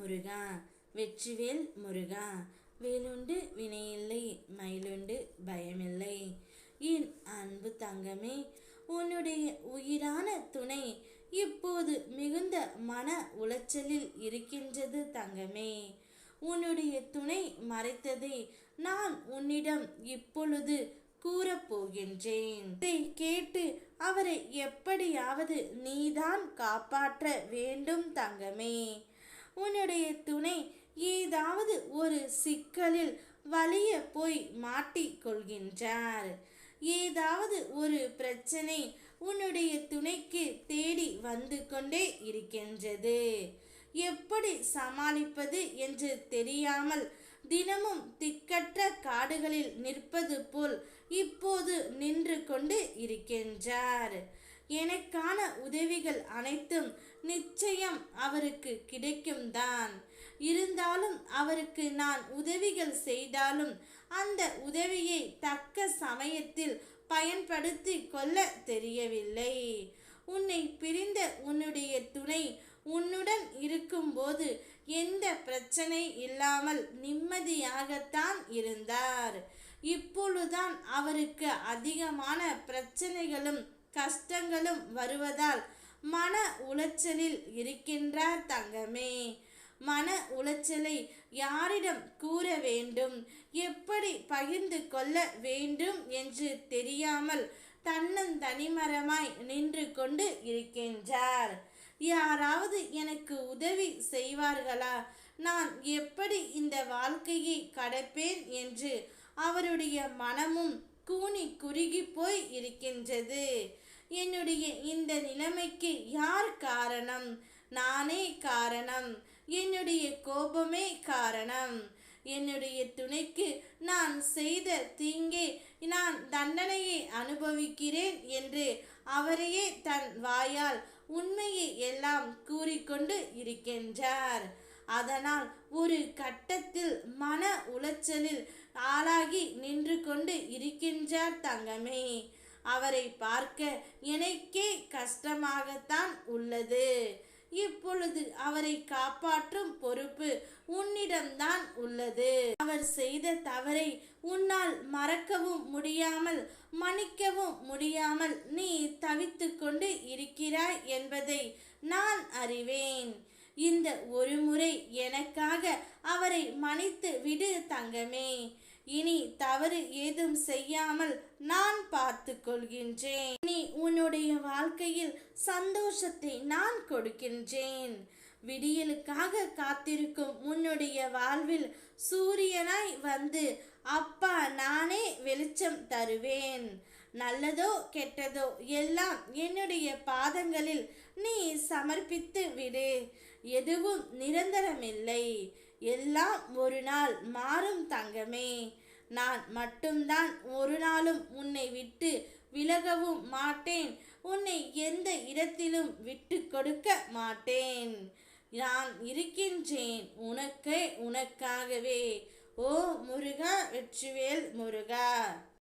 முருகா. வெற்றிவேல் முருகா. வேலுண்டு வினையில்லை, மயிலுண்டு பயமில்லை. என் அன்பு தங்கமே, உன்னுடைய உயிரான துணை இப்போது மிகுந்த மன உளைச்சலில் இருக்கின்றது தங்கமே. உன்னுடைய துணை மறைத்ததை நான் உன்னிடம் இப்பொழுது கூறப்போகின்றேன். இதை கேட்டு அவரை எப்படியாவது நீதான் காப்பாற்ற வேண்டும் தங்கமே. உன்னுடைய துணை ஏதாவது ஒரு சிக்கலில் வலிய போய் மாட்டிக்கொள்கின்றார். ஏதாவது ஒரு பிரச்சனை உன்னுடைய துணைக்கு தேடி வந்து கொண்டே இருக்கின்றது. எப்படி சமாளிப்பது என்று தெரியாமல் தினமும் திக்கற்ற காடுகளில் நிற்பது போல் இப்போது நின்று கொண்டு இருக்கின்றார். எனக்கான உதவிகள் அனைத்தும் நிச்சயம் அவருக்கு கிடைக்கும் தான். இருந்தாலும் அவருக்கு நான் உதவிகள் செய்தாலும் அந்த உதவியை தக்க சமயத்தில் பயன்படுத்தி கொள்ள தெரியவில்லை. உன்னை பிரிந்த உன்னுடைய துணை உன்னுடன் இருக்கும்போது எந்த பிரச்சனை இல்லாமல் நிம்மதியாகத்தான் இருந்தார். இப்பொழுதுதான் அவருக்கு அதிகமான பிரச்சனைகளும் கஷ்டங்களும் வருவதால் மன உளைச்சலில் இருக்கின்றார் தங்கமே. மன உளைச்சலை யாரிடம் கூற வேண்டும், எப்படி பகிர்ந்து கொள்ள வேண்டும் என்று தெரியாமல் தன்னந்தனிமரமாய் நின்று கொண்டு இருக்கின்றார். யாராவது எனக்கு உதவி செய்வார்களா, நான் எப்படி இந்த வாழ்க்கையை கடப்பேன் என்று அவருடைய மனமும் கூனி குறுகி போய் இருக்கின்றது. என்னுடைய இந்த நிலைமைக்கு யார் காரணம்? நானே காரணம். என்னுடைய கோபமே காரணம். என்னுடைய துணைக்கு நான் செய்த தீங்கே நான் தண்டனையை அனுபவிக்கிறேன் என்று அவரையே தன் வாயால் உண்மையை எல்லாம் கூறிக்கொண்டு இருக்கின்றார். அதனால் ஒரு கட்டத்தில் மன உளைச்சலில் ஆளாகி நின்று கொண்டு இருக்கின்றார் தங்கமே. அவரை பார்க்க எனக்கே கஷ்டமாகத்தான் உள்ளது. இப்பொழுது அவரை காப்பாற்றும் பொறுப்பு உன்னிடம்தான் உள்ளது. அவர் செய்த தவறை உன்னால் மறக்கவும் முடியாமல் மன்னிக்கவும் முடியாமல் நீ தவித்து கொண்டு இருக்கிறாய் என்பதை நான் அறிவேன். இந்த ஒரு முறை எனக்காக அவரை மன்னித்து விடு தங்கமே. இனி தவறு ஏதும் செய்யாமல் நான் பார்த்து கொள்கின்றேன். இனி உன்னுடைய வாழ்க்கையில் சந்தோஷத்தை நான் கொடுக்கின்றேன். விடியலுக்காக காத்திருக்கும் உன்னுடைய வாழ்வில் சூரியனாய் வந்து அப்பா நானே வெளிச்சம் தருவேன். நல்லதோ கெட்டதோ எல்லாம் என்னுடைய பாதங்களில் நீ சமர்ப்பித்து விடு. எதுவும் நிரந்தரமில்லை. எல்லாம் ஒரு நாள் மாறும் தங்கமே. நான் மட்டும்தான் ஒரு நாளும் உன்னை விட்டு விலகவும் மாட்டேன். உன்னை எந்த இடத்திலும் விட்டு கொடுக்க மாட்டேன். நான் இருக்கின்றேன் உனக்காகவே. ஓ முருகா, வெற்றிவேல் முருகா.